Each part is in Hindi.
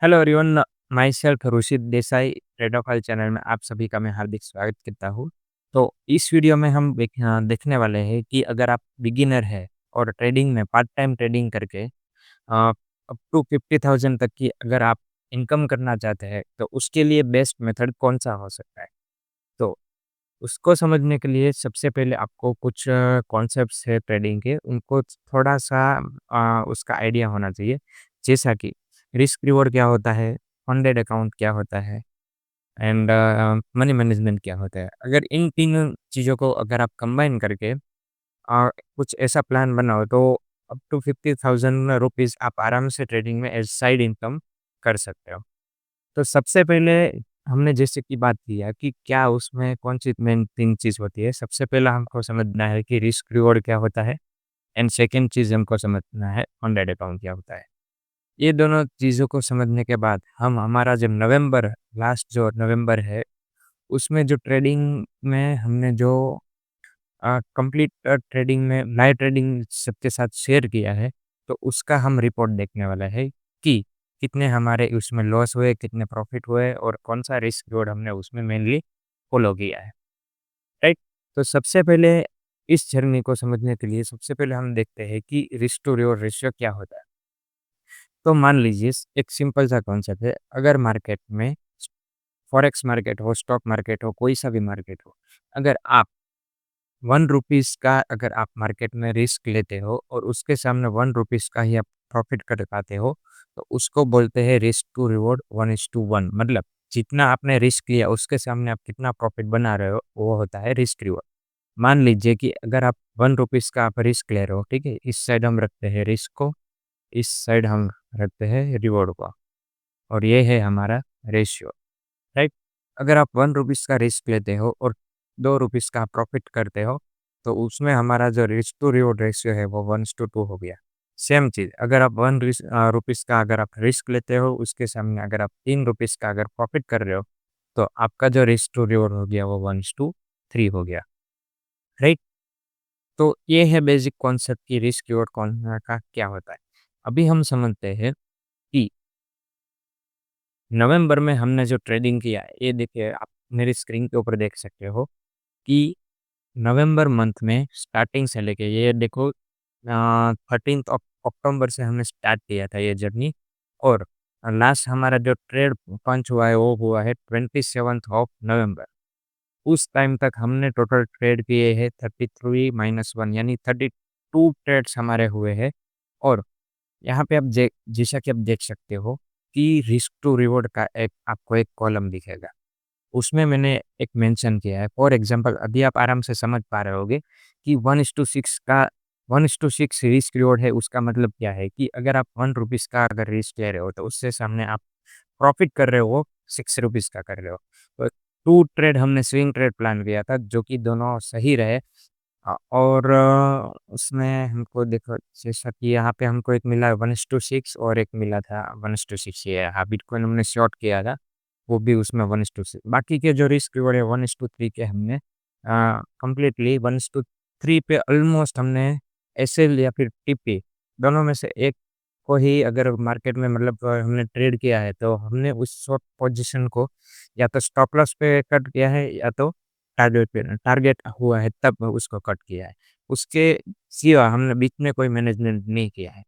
Hello everyone, myself Ruchit Desai Tradophile channel में आप सभी का मैं हार्दिक स्वागत करता हूँ। तो इस वीडियो में हम देखने वाले हैं कि अगर आप बिगिनर है और ट्रेडिंग में पार्ट टाइम ट्रेडिंग करके अप टू 50,000 तक की अगर आप इनकम करना चाहते हैं तो उसके लिए बेस्ट मेथड कौन सा हो सकता है। तो उसको समझने के लिए सबसे पहले आपको कुछ कॉन्सेप्ट्स है ट्रेडिंग के, उनको थोड़ा-सा उसका आइडिया होना चाहिए। जैसा कि रिस्क रिवॉर्ड क्या होता है, फंडेड अकाउंट क्या होता है एंड मनी मैनेजमेंट क्या होता है। अगर इन 3 चीज़ों को अगर आप कंबाइन करके कुछ ऐसा प्लान बनाओ तो अप टू 50,000 रुपीज़ आप आराम से ट्रेडिंग में एज़ साइड इनकम कर सकते हो। तो सबसे पहले हमने जैसे कि बात की है कि क्या उसमें कौन-सी मेन 3 चीज़ होती है। सबसे पहला हमको समझना है कि रिस्क रिवॉर्ड क्या होता है एंड सेकंड चीज़ हमको समझना है फंडेड अकाउंट क्या होता है। ये दोनों चीज़ों को समझने के बाद हम हमारा जो नवंबर लास्ट जो नवंबर है, उसमें जो ट्रेडिंग में हमने जो कंप्लीट ट्रेडिंग में लाइव ट्रेडिंग सबके साथ शेयर किया है, तो उसका हम रिपोर्ट देखने वाला है कि कितने हमारे उसमें लॉस हुए, कितने प्रॉफ़िट हुए और कौन-सा रिस्क रिवॉर्ड हमने उसमें मेनली फ़ॉलो किया है, राइट? तो सबसे पहले इस जर्नी को समझने के लिए सबसे पहले हम देखते हैं कि रिस्क टू रिवॉर्ड रेशियो क्या होता है। तो मान लीजिए एक सिंपल सा कॉन्सेप्ट है, अगर मार्केट में फॉरेक्स मार्केट हो, स्टॉक मार्केट हो, कोई सा भी मार्केट हो, अगर आप ₹1 का अगर आप मार्केट में रिस्क लेते हो और उसके सामने ₹1 का ही आप प्रॉफ़िट कर पाते हो, तो उसको बोलते हैं रिस्क टू रिवॉर्ड 1:1 मतलब जितना आपने रिस्क लिया उसके सामने आप कितना प्रॉफ़िट बना रहे हो, वो होता है रिस्क रिवॉर्ड। मान लीजिए कि अगर आप ₹1 का आप रिस्क ले रहे हो, ठीक है? इस साइड हम रखते हैं रिस्क को, इस साइड हम रखते हैं रिवॉर्ड को और ये है हमारा रेशियो, राइट? अगर आप ₹1 का रिस्क लेते हो और ₹2 का प्रॉफ़िट करते हो, तो उसमें हमारा जो रिस्क टू रिवॉर्ड रेशियो है वो 1:2 हो गया। सेम चीज़ अगर आप ₹1 का अगर आप रिस्क लेते हो, उसके सामने अगर आप ₹3 का अगर प्रॉफ़िट कर रहे हो, तो आपका जो रिस्क टू रिवॉर्ड हो गया वो 1:3 हो गया, राइट? तो ये है बेसिक कॉन्सेप्ट कि रिस्क रिवॉर्ड का क्या होता है। अभी हम समझते हैं कि नवंबर में हमने जो ट्रेडिंग किया है, ये देखिए आप मेरी स्क्रीन के ऊपर देख सकते हो कि नवंबर मंथ में स्टार्टिंग से लेके ये देखो 13th ऑफ अक्टूबर से हमने स्टार्ट किया था ये जर्नी और लास्ट हमारा जो ट्रेड पंच हुआ है वो हुआ है 27th ऑफ नवंबर। उस टाइम तक हमने टोटल ट्रेड किए हैं 33-1 यानी 32 ट्रेड्स हमारे हुए हैं और यहाँ पे आप जैसा कि आप देख सकते हो कि रिस्क टू रिवॉर्ड का एक आपको एक कॉलम दिखेगा। उसमें मैंने एक मेंशन किया है। फॉर एग्ज़ाम्पल अभी आप आराम से समझ पा रहे होंगे कि 1:6 का 1:6 रिस्क रिवॉर्ड है, उसका मतलब क्या है कि अगर आप ₹1 का अगर रिस्क ले रहे हो, तो उससे सामने आप प्रॉफ़िट कर रहे हो, ₹6 का कर रहे हो। तो 2 ट्रेड हमने स्विंग ट्रेड प्लान किया था, जो कि दोनों सही रहे। और उसमें हमको देखो जैसा कि यहाँ पे हमको एक मिला 1:6 और एक मिला था 1:6 ये बिटकॉइन हमने शॉर्ट किया था। वो भी उसमें 1:6 बाकी के जो रिस्क रिवॉर्ड है 1:3 के हमने कंप्लीटली 1:3 पे ऑलमोस्ट हमने एसएल या फिर टीपी दोनों में से एक को ही अगर मार्केट में मतलब हमने ट्रेड किया है तो हमने उस शॉर्ट पोजीशन को या तो स्टॉप लॉस पे कट किया है या तो टारगेट हुआ है तब उसको कट किया है। उसके सिवा हमने बीच में कोई मैनेजमेंट नहीं किया है।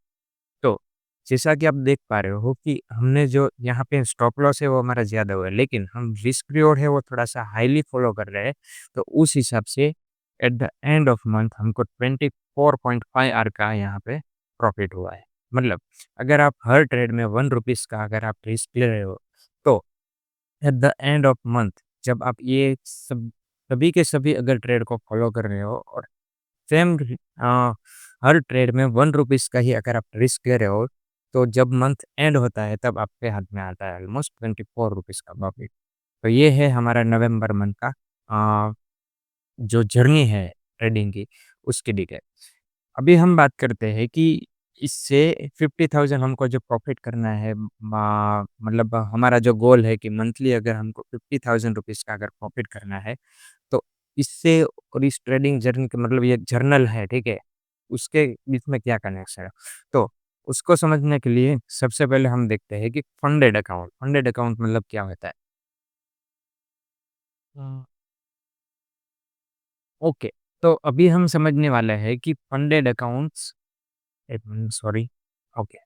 तो जैसा कि आप देख पा रहे हो कि हमने जो यहाँ पे स्टॉप लॉस है वो हमारा ज़्यादा हुआ है, लेकिन हम रिस्क रिवॉर्ड है वो थोड़ा-सा हाईली फ़ॉलो कर रहे हैं। तो उस हिसाब से at the end of month हमको 24.5 आर का यहाँ पे प्रॉफ़िट हुआ है। मतलब अगर आप हर ट्रेड में ₹1 का अगर आप रिस्क ले रहे हो, तो at the end of month जब आप ये सभी के सभी अगर ट्रेड को फ़ॉलो कर रहे हो और सेम हर ट्रेड में ₹1 का ही अगर आप रिस्क ले रहे हो, तो जब मंथ एंड होता है तब आपके हाथ में आता है ऑलमोस्ट ₹24 का प्रॉफ़िट। तो ये है हमारा नवंबर मंथ का अ, जो जर्नी है ट्रेडिंग की उसकी डिटेल। अभी हम बात करते हैं कि इससे 50,000 हमको जो प्रॉफ़िट करना है मतलब हमारा जो गोल है कि मंथली अगर हमको ₹50,000 का अगर प्रॉफ़िट करना है तो इससे और इस ट्रेडिंग जर्नी का मतलब ये जर्नल है, ठीक है? उसके बीच में क्या कनेक्शन है? तो उसको समझने के लिए सबसे पहले हम देखते हैं कि फंडेड अकाउंट मतलब क्या होता है? अ, ओके, तो अभी हम समझने वाले हैं कि फंडेड अकाउंट्स एक minute sorry okay,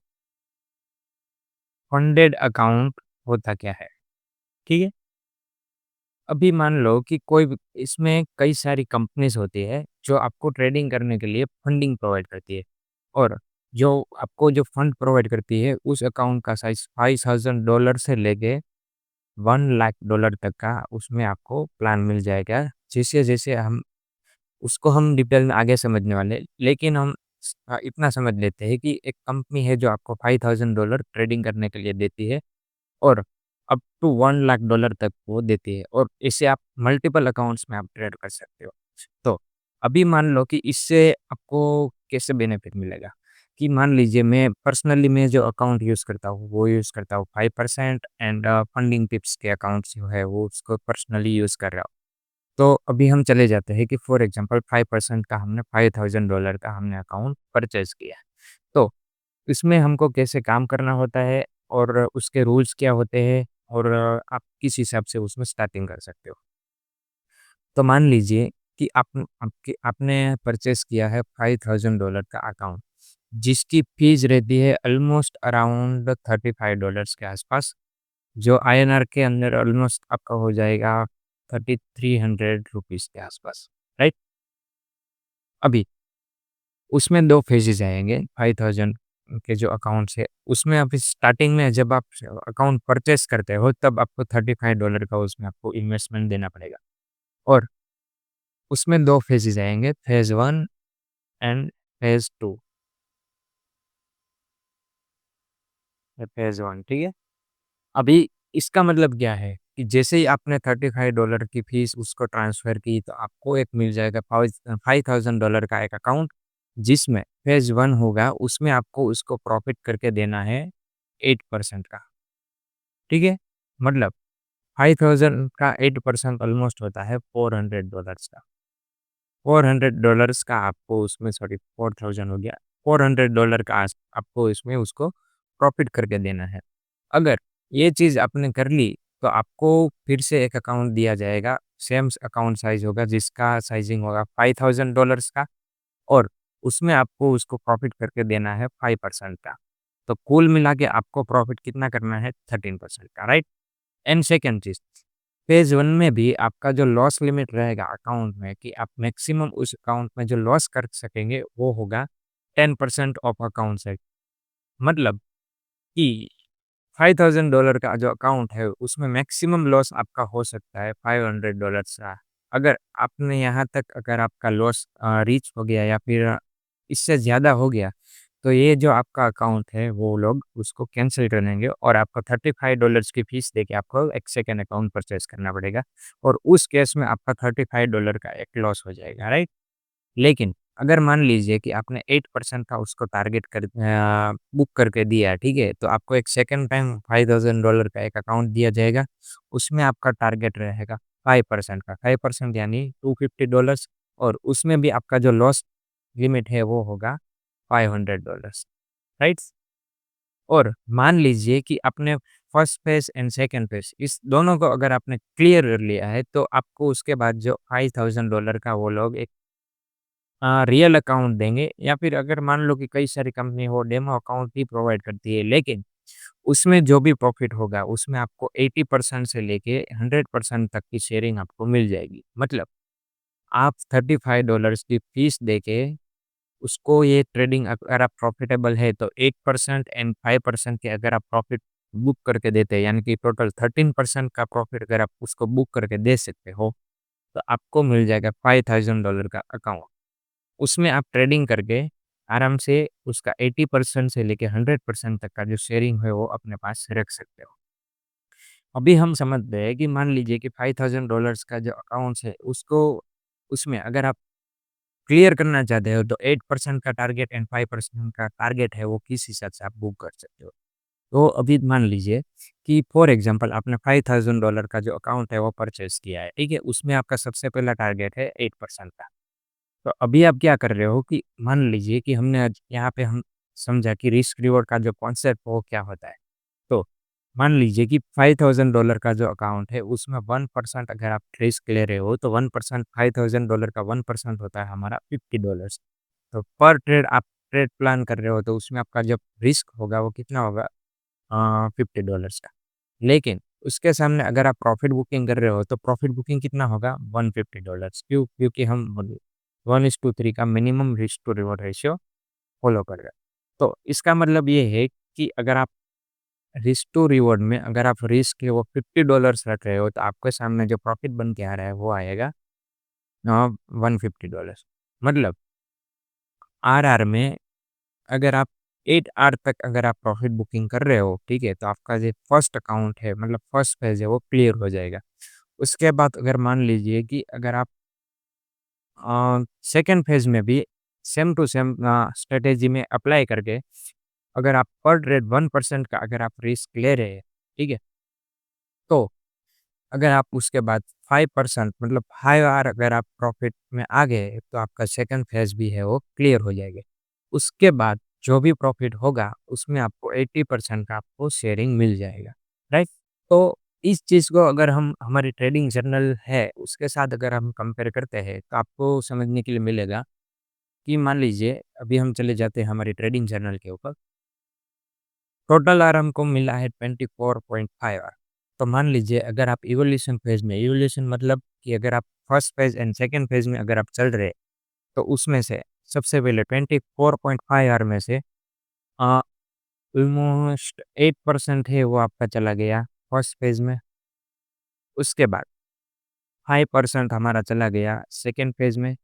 funded account होता क्या है? ठीक है? अभी मान लो कि कोई भी इसमें कई सारी कंपनीज़ होती है, जो आपको ट्रेडिंग करने के लिए फंडिंग प्रोवाइड करती है और जो आपको जो फंड प्रोवाइड करती है, उस अकाउंट का साइज़ $5000 से लेके $1,00,000 तक का उसमें आपको प्लान मिल जाएगा। जैसे-जैसे हम उसको हम डिटेल में आगे समझने वाले हैं, लेकिन हम इतना समझ लेते हैं कि एक कंपनी है जो आपको $5000 ट्रेडिंग करने के लिए देती है और अप टू $1,00,000 तक वो देती है और इसे आप मल्टीपल अकाउंट्स में आप ट्रेड कर सकते हो। तो अभी मान लो कि इससे आपको कैसे बेनिफिट मिलेगा कि मान लीजिए मैं जो अकाउंट यूज़ करता हूँ, वो यूज़ करता हूँ 5% एंड फंडिंग टिप्स के अकाउंट्स जो है वो उसको पर्सनली यूज़ कर रहा हूँ। तो अभी हम चले जाते हैं कि फॉर एग्ज़ाम्पल 5% का हमने $5000 का हमने अकाउंट परचेज़ किया। तो इसमें हमको कैसे काम करना होता है और उसके रूल्स क्या होते हैं और आप किस हिसाब से उसमें स्टार्टिंग कर सकते हो। तो मान लीजिए कि आपने परचेज़ किया है $5000 का अकाउंट, जिसकी फ़ीस रहती है ऑलमोस्ट अराउंड $35 के आसपास, जो आईएनआर के अंदर ऑलमोस्ट आपका हो जाएगा ₹3300 के आसपास, राइट? अभी उसमें 2 फ़ेजेज़ आएँगे, 5000 के जो अकाउंट्स है, उसमें अभी स्टार्टिंग में जब आप अकाउंट परचेज़ करते हो, तब आपको $35 का उसमें आपको इन्वेस्टमेंट देना पड़ेगा और उसमें 2 फ़ेजेज़ आएँगे, फ़ेज़ 1 एंड फ़ेज़ 2 फ़ेज़ 1 ठीक है? अभी इसका मतलब क्या है कि जैसे ही आपने $35 की फ़ीस उसको ट्रांसफ़र की, तो आपको एक मिल जाएगा $5000 का एक अकाउंट, जिसमें फ़ेज़ 1 होगा, उसमें आपको उसको प्रॉफ़िट करके देना है 8% का, ठीक है? मतलब 5000 का 8% ऑलमोस्ट होता है $400 का। $400 का आपको उसमें सॉरी 4000 हो गया, $400 का आपको इसमें उसको प्रॉफ़िट करके देना है। अगर ये चीज़ आपने कर ली, तो आपको फिर से एक अकाउंट दिया जाएगा, सेम अकाउंट साइज़ होगा जिसका साइज़िंग होगा $5000 का और उसमें आपको उसको प्रॉफ़िट करके देना है 5% का। तो कुल मिला के आपको प्रॉफ़िट कितना करना है 13% का, right? And second cheese, phase 1 में भी आपका जो लॉस लिमिट रहेगा अकाउंट में कि आप मैक्सिमम उस अकाउंट में जो लॉस कर सकेंगे, वो होगा 10% ऑफ अकाउंट साइज़। मतलब कि $5000 का जो अकाउंट है, उसमें मैक्सिमम लॉस आपका हो सकता है $500 का। अगर आपने यहाँ तक अगर आपका लॉस रीच हो गया या फिर इससे ज़्यादा हो गया, तो ये जो आपका अकाउंट है, वो लोग उसको कैंसल कर देंगे और आपको $35 की फ़ीस देके आपको एक सेकंड अकाउंट परचेज़ करना पड़ेगा और उस केस में आपका $35 का एक लॉस हो जाएगा, राइट? लेकिन अगर मान लीजिए कि आपने 8% का उसको टारगेट बुक करके दिया, ठीक है? तो आपको एक सेकंड टाइम $5000 का एक अकाउंट दिया जाएगा, उसमें आपका टारगेट रहेगा 5% का, 5% यानी $250 और उसमें भी आपका जो लॉस लिमिट है वो होगा $500 राइट? और मान लीजिए कि आपने first phase and second phase इस दोनों को अगर आपने क्लियर कर लिया है, तो आपको उसके बाद जो $5000 का वो लोग एक रियल अकाउंट देंगे या फिर अगर मान लो कि कई सारी कंपनी वो डेमो अकाउंट भी प्रोवाइड करती है, लेकिन उसमें जो भी प्रॉफ़िट होगा, उसमें आपको 80% से लेके 100% तक की शेयरिंग आपको मिल जाएगी। मतलब आप $35 की फीस देके उसको ये ट्रेडिंग अगर आप प्रॉफ़िटेबल है तो 8% एंड 5% के अगर आप प्रॉफ़िट बुक करके देते हैं, यानी कि टोटल 13% का प्रॉफ़िट अगर आप उसको बुक करके दे सकते हो, तो आपको मिल जाएगा $5000 का अकाउंट। उसमें आप ट्रेडिंग करके आराम से उसका 80% से लेके 100% तक का जो शेयरिंग है वो अपने पास रख सकते हो। अभी हम समझते हैं कि मान लीजिए कि $5000 का जो अकाउंट्स है उसको उसमें अगर आप क्लियर करना चाहते हो तो 8% का टारगेट एंड 5% का टारगेट है वो किस हिसाब से आप बुक कर सकते हो। तो अभी मान लीजिए कि फॉर एग्ज़ाम्पल आपने $5000 का जो अकाउंट है वो परचेज़ किया है, ठीक है? उसमें आपका सबसे पहला टारगेट है 8% का। तो अभी आप क्या कर रहे हो कि मान लीजिए कि हमने आज यहाँ पे हम समझा कि रिस्क रिवॉर्ड का जो कॉन्सेप्ट वो क्या होता है। तो मान लीजिए कि $5000 का जो अकाउंट है उसमें 1% अगर आप रिस्क ले रहे हो तो 1% $5000 का 1% होता है हमारा $50। तो पर ट्रेड आप ट्रेड प्लान कर रहे हो तो उसमें आपका जो रिस्क होगा वो कितना होगा $50 का। लेकिन उसके सामने अगर आप प्रॉफिट बुकिंग कर रहे हो तो प्रॉफिट बुकिंग कितना होगा $150। क्यों? क्योंकि हम 1:3 का minimum risk to reward ratio follow कर रहे हैं। तो इसका मतलब ये है कि अगर आप रिस्क टू रिवॉर्ड में अगर आप रिस्क के वो $50 रख रहे हो तो आपके सामने जो प्रॉफिट बन के आ रहा है वो आएगा $150। मतलब आरआर में अगर आप 8 आर तक अगर आप प्रॉफिट बुकिंग कर रहे हो, ठीक है? तो आपका जो फर्स्ट अकाउंट है मतलब फर्स्ट फेज़ है वो क्लियर हो जाएगा। उसके बाद अगर मान लीजिए कि अगर आप सेकंड फेज़ में भी सेम टू सेम स्ट्रैटेजी में अप्लाई करके अगर आप पर ट्रेड 1% का अगर आप रिस्क ले रहे हैं, ठीक है? तो अगर आप उसके बाद 5% मतलब 5 आर अगर आप प्रॉफिट में आ गए, तो आपका सेकंड फेज़ भी है वो क्लियर हो जाएगा। उसके बाद जो भी प्रॉफिट होगा, उसमें आपको 80% का आपको शेयरिंग मिल जाएगा, राइट? तो इस चीज़ को अगर हम हमारी ट्रेडिंग जर्नल है, उसके साथ अगर हम कंपेयर करते हैं, तो आपको समझने के लिए मिलेगा कि मान लीजिए अभी हम चले जाते हैं हमारी ट्रेडिंग जर्नल के ऊपर। टोटल आर हमको मिला है 24.5 आर। तो मान लीजिए अगर आप इवोल्यूशन फेज़ में इवोल्यूशन मतलब कि अगर आप first phase and second phase में अगर आप चल रहे, तो उसमें से सबसे पहले 24.5 आर में से अ, ऑलमोस्ट 8% है वो आपका चला गया फर्स्ट फेज़ में। उसके बाद 5% हमारा चला गया सेकंड फेज़ में।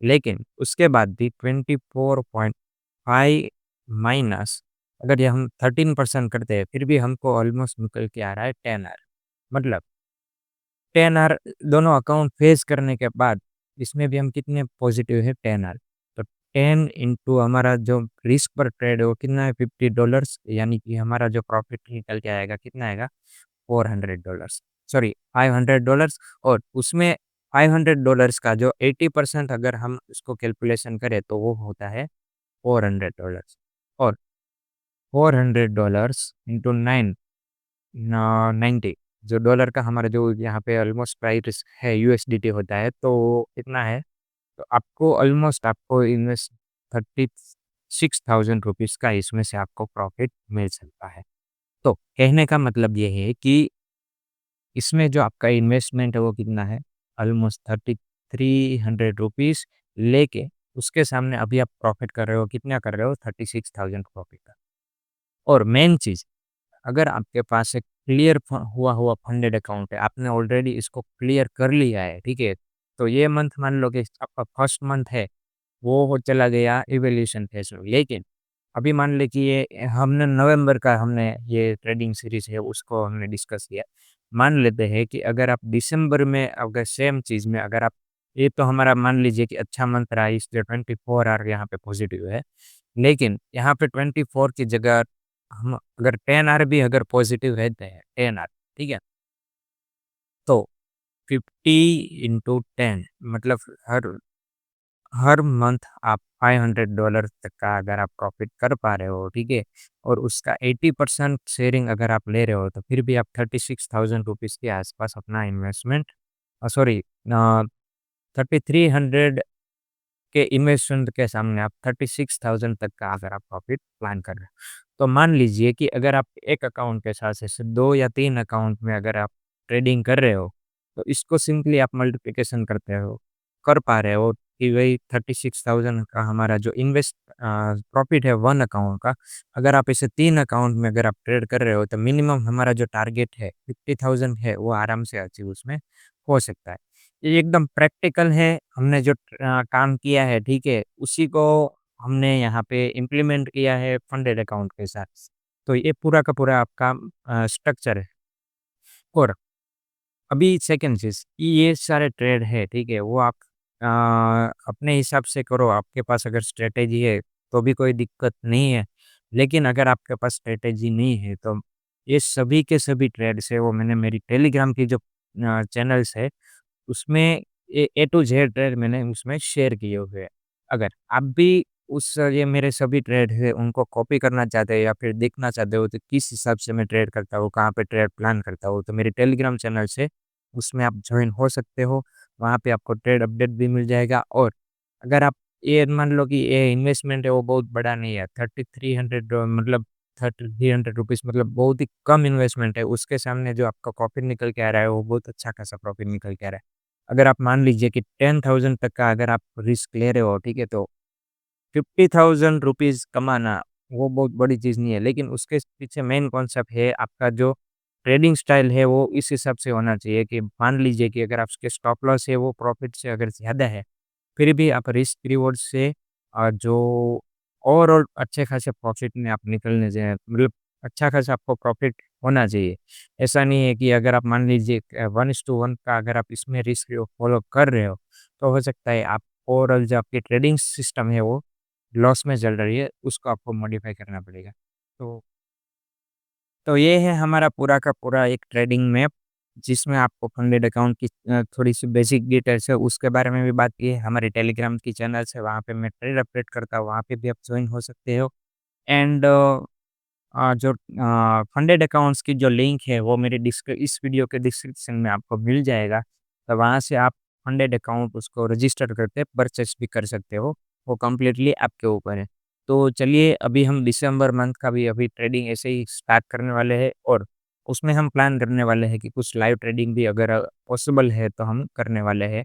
लेकिन उसके बाद भी 24.5 माइनस अगर ये हम 13% करते हैं, फिर भी हमको ऑलमोस्ट निकल के आ रहा है 10 आर। मतलब 10 आर दोनों अकाउंट फेस करने के बाद इसमें भी हम कितने पॉजिटिव है 10 आर। तो 10 इंटू हमारा जो रिस्क पर ट्रेड है वो कितना है $50 यानी कि हमारा जो प्रॉफिट निकल के आएगा कितना आएगा $400 सॉरी $500 और उसमें $500 का जो 80% अगर हम उसको कैलकुलेशन करें तो वो होता है $400 और $400 इंटू 9 90 जो डॉलर का हमारा जो यहाँ पे ऑलमोस्ट प्राइस है यूएसडीटी होता है तो वो कितना है? तो आपको ऑलमोस्ट आपको इन्वेस्ट 36,000 रुपीज़ का इसमें से आपको प्रॉफिट मिल सकता है। तो कहने का मतलब ये है कि इसमें जो आपका इन्वेस्टमेंट है वो कितना है? ऑलमोस्ट 3300 रुपीज़ लेके उसके सामने अभी आप प्रॉफिट कर रहे हो, कितना कर रहे हो? 36,000 प्रॉफिट का। और मेन चीज़ अगर आपके पास एक क्लियर हुआ हुआ फंडेड अकाउंट है, आपने ऑलरेडी इसको क्लियर कर लिया है, ठीक है? तो ये मंथ मान लो कि आपका फर्स्ट मंथ है, वो हो चला गया इवैल्यूएशन फेज़ में। लेकिन अभी मान लें कि ये हमने नवंबर का हमने ये ट्रेडिंग सीरीज़ है उसको हमने डिस्कस किया। मान लेते हैं कि अगर आप दिसंबर में अगर सेम चीज़ में अगर आप ये तो हमारा मान लीजिए कि अच्छा मंथ रहा इसलिए 24 आवर यहाँ पे पॉजिटिव है। लेकिन यहाँ पे 24 की जगह हम अगर 10 आर भी अगर पॉजिटिव रहते हैं 10 आर, ठीक है? तो 50 इंटू 10 मतलब हर हर मंथ आप $500 तक का अगर आप प्रॉफ़िट कर पा रहे हो, ठीक है? और उसका 80% शेयरिंग अगर आप ले रहे हो, तो फिर भी आप 36,000 रुपीज़ के आसपास अपना इन्वेस्टमेंट सॉरी 3300 के इन्वेस्टमेंट के सामने आप 36,000 तक का अगर आप प्रॉफ़िट प्लान कर रहे हो। तो मान लीजिए कि अगर आप एक अकाउंट के साथ जैसे 2 या 3 अकाउंट में अगर आप ट्रेडिंग कर रहे हो, तो इसको सिंपली आप मल्टिप्लिकेशन करते हो कर पा रहे हो कि वही 36,000 का हमारा जो प्रॉफ़िट है 1 अकाउंट का, अगर आप इसे 3 अकाउंट में अगर आप ट्रेड कर रहे हो, तो मिनिमम हमारा जो टारगेट है 50,000 है, वो आराम से अचीव उसमें हो सकता है। ये एकदम प्रैक्टिकल है, हमने जो काम किया है, ठीक है? उसी को हमने यहाँ पे इम्प्लीमेंट किया है फंडेड अकाउंट के साथ। तो ये पूरा का पूरा आपका स्ट्रक्चर है और अभी सेकंड चीज़ कि ये सारे ट्रेड है, ठीक है? वो आप अपने हिसाब से करो, आपके पास अगर स्ट्रैटेजी है, तो भी कोई दिक्कत नहीं है। लेकिन अगर आपके पास स्ट्रैटेजी नहीं है, तो ये सभी के सभी ट्रेड्स है, वो मैंने मेरी टेलीग्राम की जो चैनल्स है उसमें ए टू ज़ेड ट्रेड मैंने उसमें शेयर किए हुए हैं। अगर आप भी ये मेरे सभी ट्रेड है उनको कॉपी करना चाहते हो या फिर देखना चाहते हो तो किस हिसाब से मैं ट्रेड करता हूँ, कहाँ पे ट्रेड प्लान करता हूँ, तो मेरे टेलीग्राम चैनल से उसमें आप जॉइन हो सकते हो। वहाँ पे आपको ट्रेड अपडेट भी मिल जाएगा और अगर आप ये मान लो कि ये इन्वेस्टमेंट है वो बहुत बड़ा नहीं है, 3300 मतलब 3300 रुपीज़ मतलब बहुत ही कम इन्वेस्टमेंट है, उसके सामने जो आपका प्रॉफ़िट निकल के आ रहा है वो बहुत अच्छा खासा प्रॉफ़िट निकल के आ रहा है। अगर आप मान लीजिए कि 10,000 तक का अगर आप रिस्क ले रहे हो, ठीक है? तो 50,000 रुपीज़ कमाना, वो बहुत बड़ी चीज़ नहीं है, लेकिन उसके पीछे मेन कॉन्सेप्ट है आपका जो ट्रेडिंग स्टाइल है, वो इस हिसाब से होना चाहिए कि मान लीजिए कि अगर आपके स्टॉप लॉस है, वो प्रॉफ़िट से अगर ज़्यादा है, फिर भी आप रिस्क रिवॉर्ड से जो ओवरऑल अच्छे खासे प्रॉफ़िट में आप निकलने जाएँ मतलब अच्छा खासा आपको प्रॉफ़िट होना चाहिए। ऐसा नहीं है कि अगर आप मान लीजिए 1:1 का अगर आप इसमें रिस्क फ़ॉलो कर रहे हो, तो हो सकता है आप ओवरऑल जो आपकी ट्रेडिंग सिस्टम है, वो लॉस में चल रही है, उसको आपको मॉडिफ़ाई करना पड़ेगा। तो तो ये है हमारा पूरा का पूरा एक ट्रेडिंग मैप, जिसमें आपको फंडेड अकाउंट की थोड़ी-सी बेसिक डिटेल्स है, उसके बारे में भी बात की है। हमारे टेलीग्राम की चैनल्स है, वहाँ पे मैं ट्रेड अपडेट करता हूँ, वहाँ पे भी आप जॉइन हो सकते हो। एंड जो फंडेड अकाउंट्स की जो लिंक है, वो मेरे डिस्क इस वीडियो के डिस्क्रिप्शन में आपको मिल जाएगा। तो वहाँ से आप फंडेड अकाउंट उसको रजिस्टर करके परचेज़ भी कर सकते हो, वो कंप्लीटली आपके ऊपर है। तो चलिए अभी हम दिसंबर मंथ का भी अभी ट्रेडिंग ऐसे ही स्टार्ट करने वाले हैं और उसमें हम प्लान करने वाले हैं कि कुछ लाइव ट्रेडिंग भी अगर पॉसिबल है तो हम करने वाले हैं।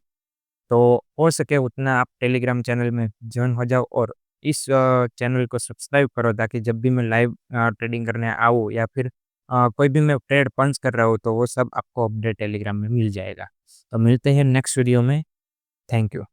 तो हो सके उतना आप टेलीग्राम चैनल में जॉइन हो जाओ और इस चैनल को सब्सक्राइब करो ताकि जब भी मैं लाइव ट्रेडिंग करने आऊँ या फिर कोई भी मैं ट्रेड पंच कर रहा हूँ तो वो सब आपको अपडेट टेलीग्राम में मिल जाएगा। तो मिलते हैं नेक्स्ट वीडियो में। Thank you.